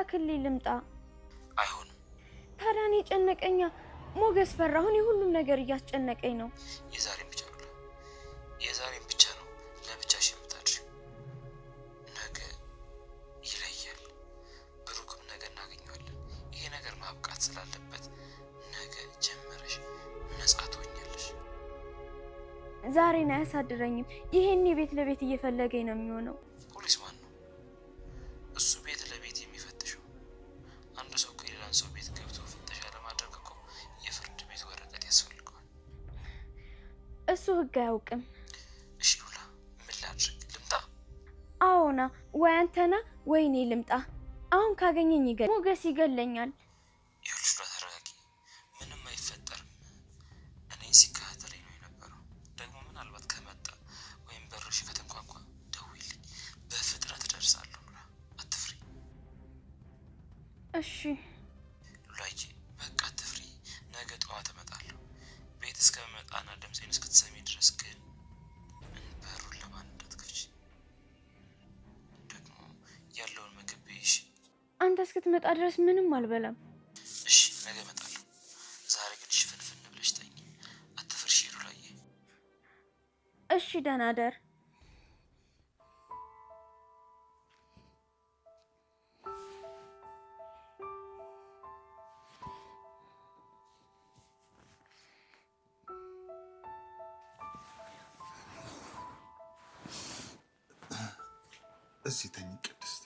ላክልኝ ልምጣ። አይሆንም። ታዲያ እኔ ጨነቀኛ። ሞገስ ፈራሁን። የሁሉም ነገር እያስጨነቀኝ ነው። የዛሬን ብቻ ነው የዛሬን ብቻ ነው ለብቻሽ የምታድሪው። ነገ ይለያል። ብሩክም ነገ እናገኘዋለን። ይሄ ነገር ማብቃት ስላለበት ነገ ጀመረሽ ነጻ ትሆኛለሽ። ዛሬን አያሳድረኝም። ይሄኔ ቤት ለቤት እየፈለገኝ ነው የሚሆነው። ፖሊስ ማን ነው? እሱ ቤት ለቤት የሚፈትሸው? አንድ ሰው ከሌላን ሰው ቤት ገብቶ ፍተሻ ለማድረግ እኮ የፍርድ ቤት ወረቀት ያስፈልገዋል። እሱ ህግ አያውቅም። እሺ ሉላ፣ ምን ላድርግ? ልምጣ? አዎና፣ ወይ አንተና ወይ እኔ ልምጣ። አሁን ካገኘኝ ሞገስ ይገለኛል። ይኸውልሽ ሉላ፣ ተረጋጊ። ምንም አይፈጠርም። እኔ ሲከታተለኝ ነው የነበረው። ደግሞ ምናልባት ከመጣ ወይም በርሽ ከተንኳኳ ደውይልኝ፣ በፍጥነት እደርሳለሁ። ሉላ አትፍሪ። እሺ ሉላዬ፣ በቃ አትፍሪ። ነገ ጠዋት እመጣለሁ። ቤት እስከመጣና ድምፄን እስክትሰሚ ድረስ ግን በሩን ለማን እንዳትከፍቺ። ደግሞ ያለውን ምግብ ብይሽ። አንተ እስክትመጣ ድረስ ምንም አልበላም። እሺ ነገ እመጣለሁ። ዛሬ ግን ሽፍንፍን ብለሽ ተኝ። አትፍርሺ ሉላዬ። እሺ ደህና ደር። እዚህ ተኝ ቅድስት።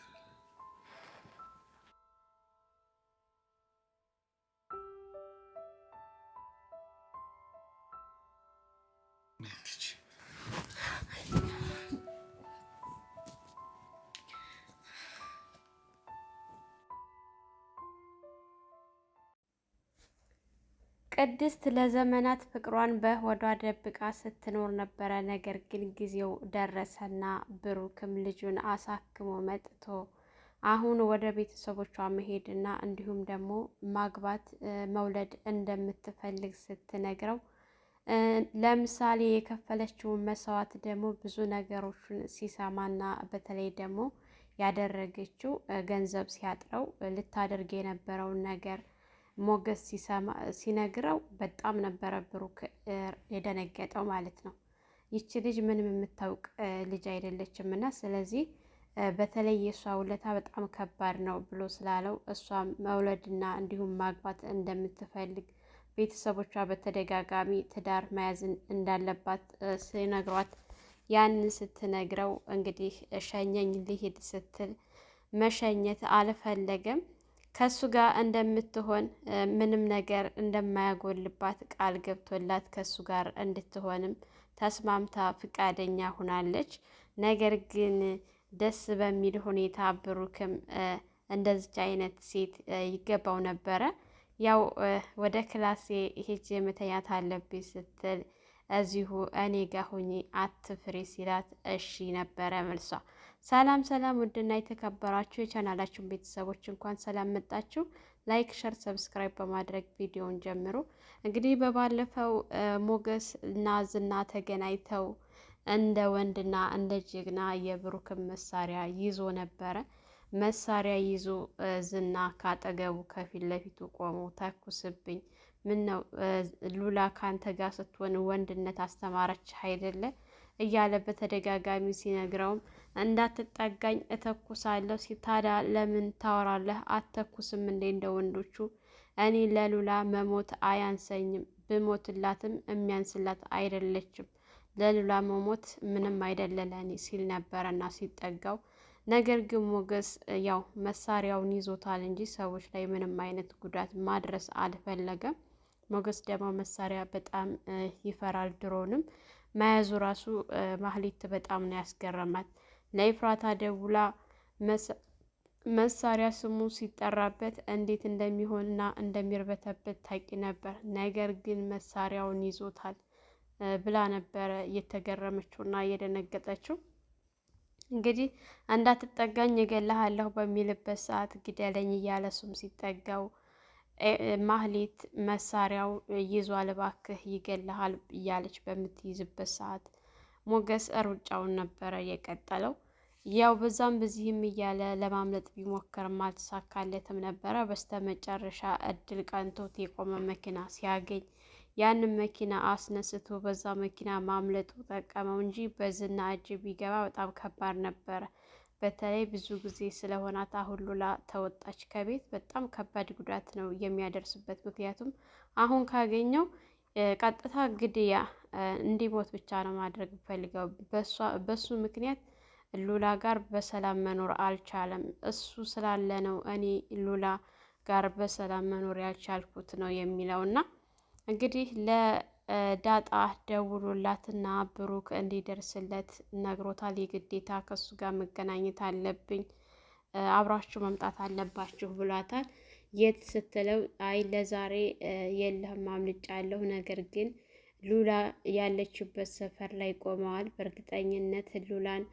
ቅድስት ለዘመናት ፍቅሯን በሆዷ ደብቃ ስትኖር ነበረ። ነገር ግን ጊዜው ደረሰና ብሩክም ልጁን አሳክሞ መጥቶ አሁን ወደ ቤተሰቦቿ መሄድና እንዲሁም ደግሞ ማግባት መውለድ እንደምትፈልግ ስትነግረው ለምሳሌ የከፈለችውን መስዋዕት ደግሞ ብዙ ነገሮችን ሲሰማና በተለይ ደግሞ ያደረገችው ገንዘብ ሲያጥረው ልታደርግ የነበረውን ነገር ሞገስ ሲነግረው በጣም ነበረ ብሩክ የደነገጠው ማለት ነው። ይቺ ልጅ ምንም የምታውቅ ልጅ አይደለችም እና ስለዚህ በተለይ የእሷ ውለታ በጣም ከባድ ነው ብሎ ስላለው እሷ መውለድና እንዲሁም ማግባት እንደምትፈልግ ቤተሰቦቿ በተደጋጋሚ ትዳር መያዝ እንዳለባት ሲነግሯት ያንን ስትነግረው እንግዲህ ሸኘኝ ልሂድ ስትል መሸኘት አልፈለገም። ከሱ ጋር እንደምትሆን ምንም ነገር እንደማያጎልባት ቃል ገብቶላት ከሱ ጋር እንድትሆንም ተስማምታ ፍቃደኛ ሆናለች። ነገር ግን ደስ በሚል ሁኔታ ብሩክም እንደዚች አይነት ሴት ይገባው ነበረ። ያው ወደ ክላሴ ሄጄ መተኛት አለብኝ ስትል እዚሁ እኔ ጋር ሆኜ አትፍሪ ሲላት እሺ ነበረ መልሷ። ሰላም ሰላም፣ ውድና የተከበራችሁ የቻናላችሁን ቤተሰቦች እንኳን ሰላም መጣችሁ። ላይክ፣ ሸር፣ ሰብስክራይብ በማድረግ ቪዲዮውን ጀምሩ። እንግዲህ በባለፈው ሞገስ እና ዝና ተገናኝተው እንደ ወንድና እንደ ጀግና የብሩክን መሳሪያ ይዞ ነበረ። መሳሪያ ይዞ ዝና ካጠገቡ ከፊት ለፊቱ ቆሞ ተኩስብኝ፣ ምን ነው ሉላ ካንተ ጋር ስትሆን ወንድነት አስተማረች አይደለ እያለ በተደጋጋሚ ሲነግረውም እንዳትጠጋኝ እተኩሳለሁ። ታዲያ ለምን ታወራለህ? አትተኩስም እንዴ እንደ ወንዶቹ? እኔ ለሉላ መሞት አያንሰኝም፣ ብሞትላትም የሚያንስላት አይደለችም። ለሉላ መሞት ምንም አይደለ ለእኔ ሲል ነበረና ሲጠጋው፣ ነገር ግን ሞገስ ያው መሳሪያውን ይዞታል እንጂ ሰዎች ላይ ምንም አይነት ጉዳት ማድረስ አልፈለገም። ሞገስ ደግሞ መሳሪያ በጣም ይፈራል። ድሮንም መያዙ ራሱ ማህሌት በጣም ነው ያስገረማት። ለኤፍራታ ደውላ መሳሪያ ስሙ ሲጠራበት እንዴት እንደሚሆንና እንደሚርበተበት ታውቂ ነበር፣ ነገር ግን መሳሪያውን ይዞታል ብላ ነበረ የተገረመችውና የደነገጠችው። እንግዲህ እንዳትጠጋኝ እገልሃለሁ በሚልበት ሰዓት ግደለኝ እያለ እሱም ሲጠጋው ማህሌት መሳሪያው ይዟል እባክህ ይገልሃል እያለች በምትይዝበት ሰዓት ሞገስ ሩጫውን ነበረ የቀጠለው። ያው በዛም በዚህም እያለ ለማምለጥ ቢሞክርም አልተሳካለትም ነበረ። በስተመጨረሻ እድል ቀንቶት የቆመ መኪና ሲያገኝ ያንን መኪና አስነስቶ በዛ መኪና ማምለጡ ጠቀመው እንጂ በዝና እጅ ቢገባ በጣም ከባድ ነበረ። በተለይ ብዙ ጊዜ ስለሆናት አሁን ሉላ ተወጣች ከቤት በጣም ከባድ ጉዳት ነው የሚያደርስበት። ምክንያቱም አሁን ካገኘው ቀጥታ ግድያ እንዲሞት ብቻ ነው ማድረግ ፈልገው። በሱ ምክንያት ሉላ ጋር በሰላም መኖር አልቻለም። እሱ ስላለ ነው እኔ ሉላ ጋር በሰላም መኖር ያልቻልኩት ነው የሚለው እና እንግዲህ ለዳጣ ደውሎላትና ብሩክ እንዲደርስለት ነግሮታል። የግዴታ ከሱ ጋር መገናኘት አለብኝ፣ አብራችሁ መምጣት አለባችሁ ብሏታል። የት ስትለው አይ ለዛሬ የለህም አምልጫለሁ፣ ነገር ግን ሉላ ያለችበት ሰፈር ላይ ቆመዋል። በእርግጠኝነት ሉላን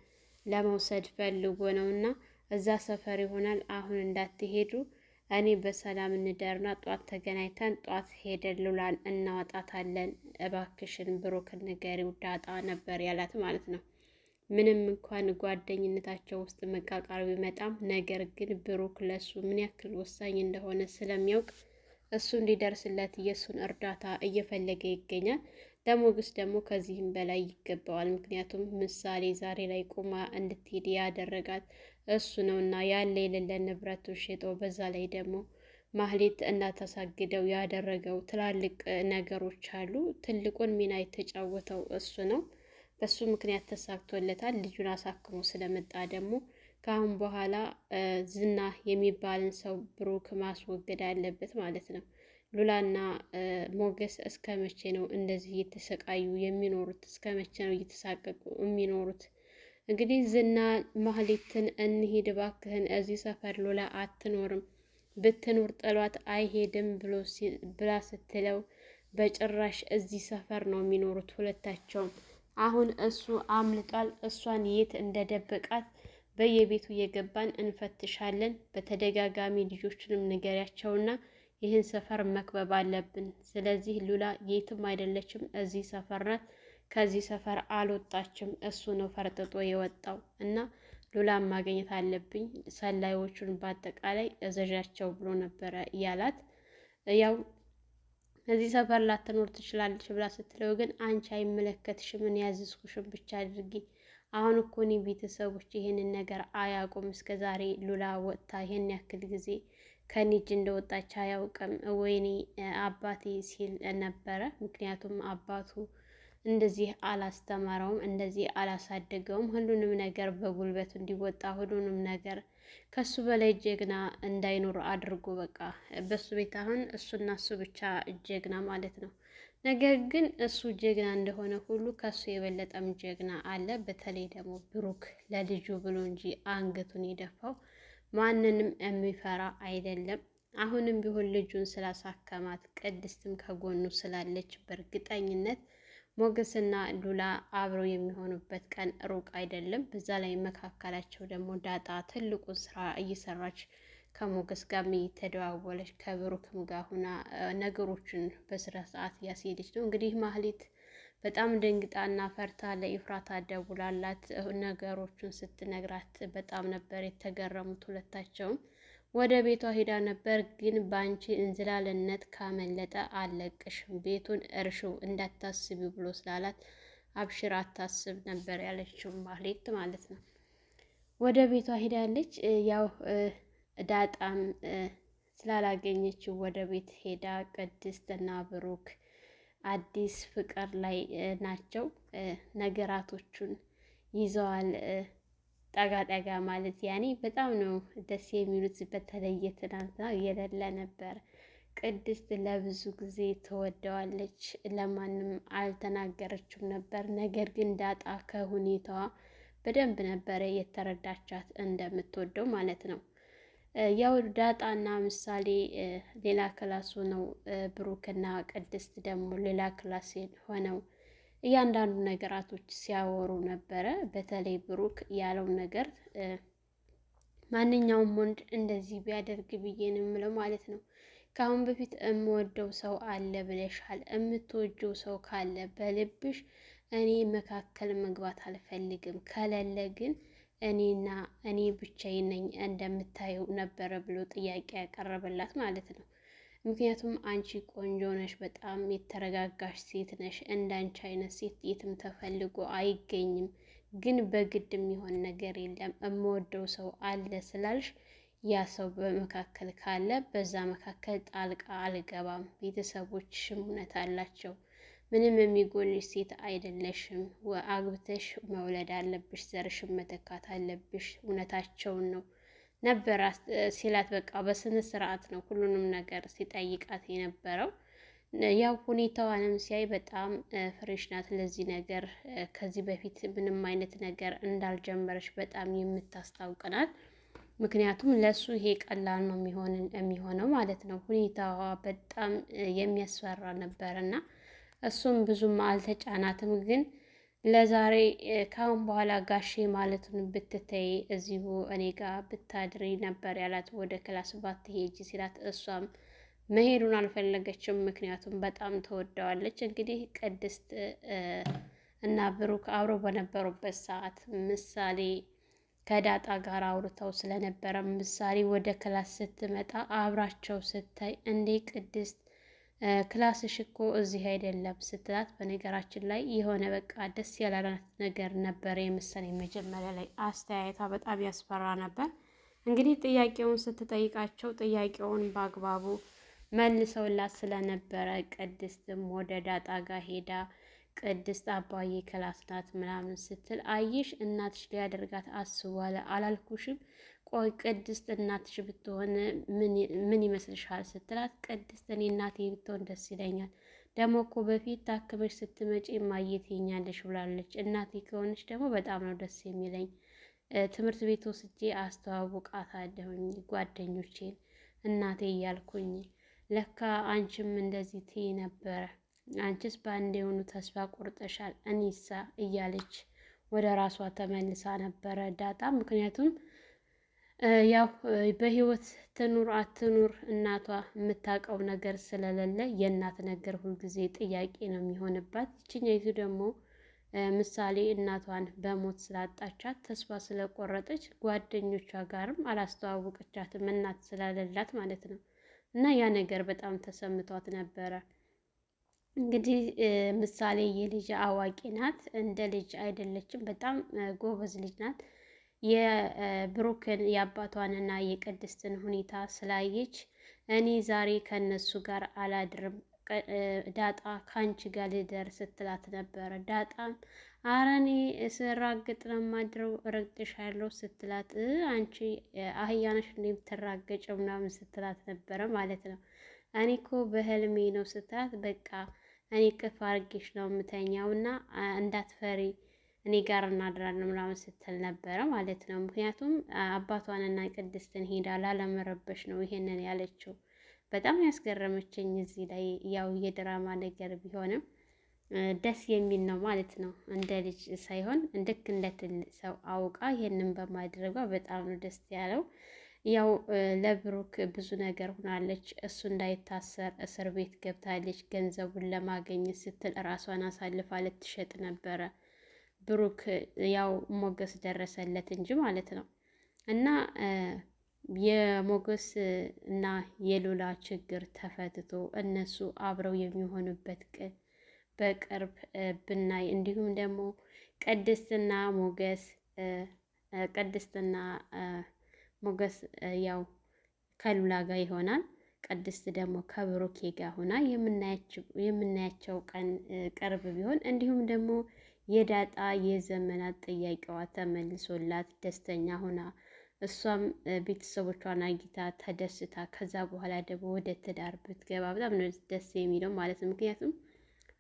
ለመውሰድ ፈልጎ ነው እና እዛ ሰፈር ይሆናል። አሁን እንዳትሄዱ፣ እኔ በሰላም እንደርና ጧት ተገናኝተን ጧት ሄደን ሉላን እናወጣታለን። እባክሽን ብሩክ ንገሪው ዳጣ ነበር ያላት ማለት ነው። ምንም እንኳን ጓደኝነታቸው ውስጥ መቃቃር ቢመጣም ነገር ግን ብሩክ ለሱ ምን ያክል ወሳኝ እንደሆነ ስለሚያውቅ እሱ እንዲደርስለት የእሱን እርዳታ እየፈለገ ይገኛል። ለሞገስ ደግሞ ከዚህም በላይ ይገባዋል። ምክንያቱም ምሳሌ ዛሬ ላይ ቁማ እንድትሄድ ያደረጋት እሱ ነው እና ያለ የሌለ ንብረቱ ሸጦ በዛ ላይ ደግሞ ማህሌት እንዳታሳግደው ያደረገው ትላልቅ ነገሮች አሉ። ትልቁን ሚና የተጫወተው እሱ ነው። በሱ ምክንያት ተሳክቶለታል። ልጁን አሳክሞ ስለመጣ ደግሞ ከአሁን በኋላ ዝና የሚባልን ሰው ብሩክ ማስወገድ አለበት ማለት ነው። ሉላና ሞገስ እስከ መቼ ነው እንደዚህ እየተሰቃዩ የሚኖሩት? እስከ መቼ ነው እየተሳቀቁ የሚኖሩት? እንግዲህ ዝና ማህሌትን እንሂድ እባክህን፣ እዚህ ሰፈር ሉላ አትኖርም፣ ብትኖር ጥሏት አይሄድም ብላ ስትለው በጭራሽ እዚህ ሰፈር ነው የሚኖሩት ሁለታቸውም። አሁን እሱ አምልጧል። እሷን የት እንደደበቃት በየቤቱ እየገባን እንፈትሻለን። በተደጋጋሚ ልጆቹንም ንገሪያቸውና ይህን ሰፈር መክበብ አለብን። ስለዚህ ሉላ የትም አይደለችም፣ እዚህ ሰፈር ናት። ከዚህ ሰፈር አልወጣችም። እሱ ነው ፈርጥጦ የወጣው እና ሉላን ማግኘት አለብኝ፣ ሰላዮቹን በአጠቃላይ እዘዣቸው ብሎ ነበረ ያላት። ያው እዚህ ሰፈር ላትኖር ትችላለች ብላ ስትለው ግን አንቺ አይመለከትሽም፣ እኔ ያዘዝኩሽን ብቻ አድርጊ። አሁን እኮ እኔ ቤተሰቦች ይህንን ነገር አያውቁም። እስከ ዛሬ ሉላ ወጥታ ይህን ያክል ጊዜ ከኔ እጅ እንደወጣች አያውቅም። ወይኔ አባቴ ሲል ነበረ። ምክንያቱም አባቱ እንደዚህ አላስተማረውም፣ እንደዚህ አላሳደገውም። ሁሉንም ነገር በጉልበቱ እንዲወጣ ሁሉንም ነገር ከሱ በላይ ጀግና እንዳይኖር አድርጎ በቃ በሱ ቤት አሁን እሱና እሱ ብቻ ጀግና ማለት ነው። ነገር ግን እሱ ጀግና እንደሆነ ሁሉ ከሱ የበለጠም ጀግና አለ። በተለይ ደግሞ ብሩክ ለልጁ ብሎ እንጂ አንገቱን የደፋው ማንንም የሚፈራ አይደለም። አሁንም ቢሆን ልጁን ስላሳከማት ቅድስትም ከጎኑ ስላለች በእርግጠኝነት ሞገስና ሉላ አብረው የሚሆኑበት ቀን ሩቅ አይደለም። በዛ ላይ መካከላቸው ደግሞ ዳጣ ትልቁን ስራ እየሰራች ከሞገስ ጋር እየተደዋወለች ከብሩክም ጋር ሁና ነገሮችን በስራ ሰዓት እያስሄደች ነው። እንግዲህ ማህሌት በጣም ደንግጣና ፈርታ ለኢፍራታ ደውላላት ነገሮቹን ስትነግራት በጣም ነበር የተገረሙት ሁለታቸውም። ወደ ቤቷ ሄዳ ነበር። ግን በአንቺ እንዝላልነት ካመለጠ አለቅሽም፣ ቤቱን እርሽው እንዳታስቢው ብሎ ስላላት አብሽር አታስብ ነበር ያለችው ማህሌት ማለት ነው። ወደ ቤቷ ሄዳለች። ያው ዳጣም ስላላገኘችው ወደ ቤት ሄዳ ቅድስትና ብሩክ አዲስ ፍቅር ላይ ናቸው። ነገራቶቹን ይዘዋል። ጠጋ ጠጋ ማለት ያኔ በጣም ነው ደስ የሚሉት። በተለየ ትናንትና የሌለ ነበር። ቅድስት ለብዙ ጊዜ ትወደዋለች፣ ለማንም አልተናገረችም ነበር። ነገር ግን ዳጣ ከሁኔታዋ በደንብ ነበረ የተረዳቻት እንደምትወደው ማለት ነው። ያው ዳጣና ምሳሌ ሌላ ክላስ ሆነው ብሩክና ቅድስት ደግሞ ሌላ ክላስ ሆነው እያንዳንዱ ነገራቶች ሲያወሩ ነበረ። በተለይ ብሩክ ያለው ነገር ማንኛውም ወንድ እንደዚህ ቢያደርግ ብዬ ነው የምለው ማለት ነው። ከአሁን በፊት የምወደው ሰው አለ ብለሻል። የምትወጂው ሰው ካለ በልብሽ እኔ መካከል መግባት አልፈልግም፣ ከሌለ ግን እኔ ብቻዬን ነኝ እንደምታየው ነበረ ብሎ ጥያቄ ያቀረበላት ማለት ነው። ምክንያቱም አንቺ ቆንጆ ነሽ፣ በጣም የተረጋጋሽ ሴት ነሽ። እንዳንቺ አይነት ሴት የትም ተፈልጎ አይገኝም። ግን በግድ የሚሆን ነገር የለም። እምወደው ሰው አለ ስላልሽ ያ ሰው በመካከል ካለ በዛ መካከል ጣልቃ አልገባም። ቤተሰቦችሽም እውነት አላቸው። ምንም የሚጎልሽ ሴት አይደለሽም። አግብተሽ መውለድ አለብሽ፣ ዘርሽን መተካት አለብሽ። እውነታቸውን ነው ነበር ሲላት፣ በቃ በስነ ስርዓት ነው ሁሉንም ነገር ሲጠይቃት የነበረው። ያው ሁኔታዋንም ሲያይ በጣም ፍሬሽ ናት ለዚህ ነገር። ከዚህ በፊት ምንም አይነት ነገር እንዳልጀመረች በጣም የምታስታውቅ ናት። ምክንያቱም ለሱ ይሄ ቀላል ነው የሚሆነው ማለት ነው። ሁኔታዋ በጣም የሚያስፈራ ነበር እና እሱም ብዙም አልተጫናትም። ግን ለዛሬ ካሁን በኋላ ጋሼ ማለቱን ብትተይ እዚሁ እኔ ጋር ብታድሪ ነበር ያላት፣ ወደ ክላስ ባትሄጂ ሲላት እሷም መሄዱን አልፈለገችም። ምክንያቱም በጣም ተወደዋለች። እንግዲህ ቅድስት እና ብሩክ አብረው በነበሩበት ሰዓት ምሳሌ ከዳጣ ጋር አውርተው ስለነበረ ምሳሌ ወደ ክላስ ስትመጣ አብራቸው ስታይ እንዴ ቅድስት ክላስሽ እኮ እዚህ አይደለም ስትላት፣ በነገራችን ላይ የሆነ በቃ ደስ ያላላት ነገር ነበረ የመሰለኝ መጀመሪያ ላይ አስተያየቷ በጣም ያስፈራ ነበር። እንግዲህ ጥያቄውን ስትጠይቃቸው ጥያቄውን በአግባቡ መልሰውላት ስለነበረ ቅድስትም ወደ ዳጣ ጋር ሄዳ ቅድስት አባዬ ክላስ ናት ምናምን ስትል፣ አየሽ እናትሽ ሊያደርጋት አስቧል አላልኩሽም? ቆይ ቅድስት እናትሽ ብትሆን ምን ይመስልሻል ስትላት፣ ቅድስት እኔ እናቴ ብትሆን ደስ ይለኛል። ደግሞ እኮ በፊት ታክመሽ ስትመጪ ማየት የኛለሽ ብላለች። እናቴ ከሆነች ደግሞ በጣም ነው ደስ የሚለኝ። ትምህርት ቤት ወስጄ አስተዋውቃታለሁኝ ጓደኞቼን እናቴ እያልኩኝ። ለካ አንቺም እንደዚህ ትይ ነበረ። አንቺስ በአንድ የሆኑ ተስፋ ቆርጠሻል። እኔሳ እያለች ወደ ራሷ ተመልሳ ነበረ ዳጣ። ምክንያቱም ያው በህይወት ትኑር አትኑር እናቷ የምታውቀው ነገር ስለሌለ የእናት ነገር ሁልጊዜ ጥያቄ ነው የሚሆንባት። ይችኛይቱ ደግሞ ምሳሌ እናቷን በሞት ስላጣቻት ተስፋ ስለቆረጠች ጓደኞቿ ጋርም አላስተዋወቀቻትም እናት ስለሌላት ማለት ነው። እና ያ ነገር በጣም ተሰምቷት ነበረ። እንግዲህ ምሳሌ የልጅ አዋቂ ናት፣ እንደ ልጅ አይደለችም። በጣም ጎበዝ ልጅ ናት። የብሩክን የአባቷንና የቅድስትን ሁኔታ ስላየች እኔ ዛሬ ከነሱ ጋር አላድርም፣ ዳጣ ከአንቺ ጋር ልደር ስትላት ነበረ። ዳጣም አረ እኔ ስራግጥ ነው የማድረው ረግጥሻለሁ ስትላት፣ አንቺ አህያነሽ እንደምትራገጨው ምናምን ስትላት ነበረ ማለት ነው። እኔ እኮ በህልሜ ነው ስትላት፣ በቃ እኔ ቅፍ አርጌሽ ነው የምተኛው እና እንዳትፈሪ እኔ ጋር እናድራለን ምናምን ስትል ነበረ ማለት ነው። ምክንያቱም አባቷንና ቅድስትን ሄዳ ላለመረበሽ ነው ይሄንን ያለችው። በጣም ያስገረመችኝ እዚህ ላይ ያው የድራማ ነገር ቢሆንም ደስ የሚል ነው ማለት ነው። እንደ ልጅ ሳይሆን ልክ እንደ ትልቅ ሰው አውቃ ይሄንን በማድረጓ በጣም ነው ደስ ያለው። ያው ለብሩክ ብዙ ነገር ሆናለች። እሱ እንዳይታሰር እስር ቤት ገብታለች። ገንዘቡን ለማግኘት ስትል ራሷን አሳልፋ ልትሸጥ ነበረ። ብሩክ ያው ሞገስ ደረሰለት እንጂ ማለት ነው። እና የሞገስ እና የሉላ ችግር ተፈትቶ እነሱ አብረው የሚሆኑበት ቀን በቅርብ ብናይ፣ እንዲሁም ደግሞ ቅድስትና ሞገስ ያው ከሉላ ጋር ይሆናል። ቅድስት ደግሞ ከብሩኬ ጋር ሆና የምናያቸው ቀን ቅርብ ቢሆን፣ እንዲሁም ደግሞ የዳጣ የዘመናት ጥያቄዋ ተመልሶላት ደስተኛ ሆና እሷም ቤተሰቦቿን አግኝታ ተደስታ ከዛ በኋላ ደግሞ ወደ ትዳር ብትገባ በጣም ነው ደስ የሚለው ማለት ነው። ምክንያቱም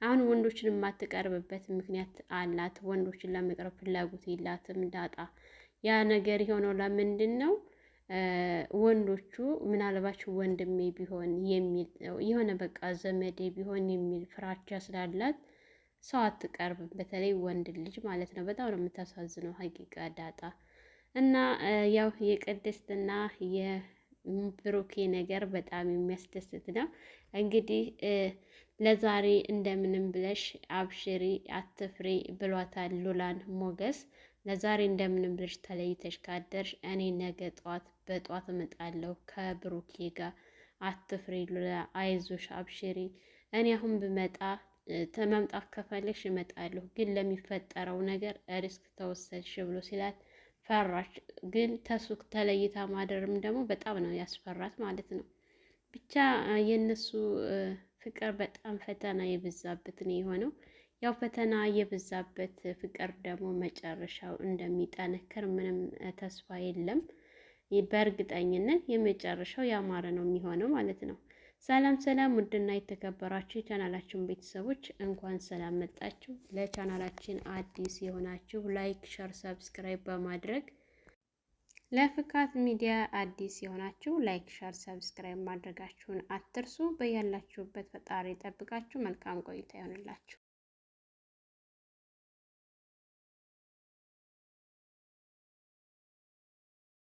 አሁን ወንዶችን የማትቀርብበት ምክንያት አላት። ወንዶችን ለመቅረብ ፍላጎት የላትም ዳጣ። ያ ነገር የሆነው ለምንድን ነው? ወንዶቹ ምናልባች ወንድሜ ቢሆን የሚል የሆነ በቃ ዘመዴ ቢሆን የሚል ፍራቻ ስላላት ሰው አትቀርብም። በተለይ ወንድ ልጅ ማለት ነው። በጣም ነው የምታሳዝነው ሀቂቃ ዳጣ። እና ያው የቅድስትና የብሩኬ ነገር በጣም የሚያስደስት ነው። እንግዲህ ለዛሬ እንደምንም ብለሽ አብሽሪ አትፍሪ ብሏታል ሉላን ሞገስ። ለዛሬ እንደምንም ብለሽ ተለይተሽ ካደርሽ እኔ ነገ በጧት እመጣለሁ ከብሩኬ ጋር አትፍሪ ሉላ፣ አይዞሽ አብሽሪ። እኔ አሁን ብመጣ መምጣት ከፈለግሽ እመጣለሁ፣ ግን ለሚፈጠረው ነገር ሪስክ ተወሰድሽ ብሎ ሲላት ፈራች። ግን ተሱክ ተለይታ ማደርም ደግሞ በጣም ነው ያስፈራት ማለት ነው። ብቻ የነሱ ፍቅር በጣም ፈተና የበዛበት ነው የሆነው። ያው ፈተና የበዛበት ፍቅር ደግሞ መጨረሻው እንደሚጠነክር ምንም ተስፋ የለም። በእርግጠኝነት የመጨረሻው ያማረ ነው የሚሆነው ማለት ነው። ሰላም ሰላም፣ ውድና የተከበራችሁ የቻናላችን ቤተሰቦች እንኳን ሰላም መጣችሁ። ለቻናላችን አዲስ የሆናችሁ ላይክ፣ ሸር፣ ሰብስክራይብ በማድረግ ለፍካት ሚዲያ አዲስ የሆናችሁ ላይክ፣ ሸር፣ ሰብስክራይብ ማድረጋችሁን አትርሱ። በያላችሁበት ፈጣሪ ጠብቃችሁ መልካም ቆይታ ይሆንላችሁ።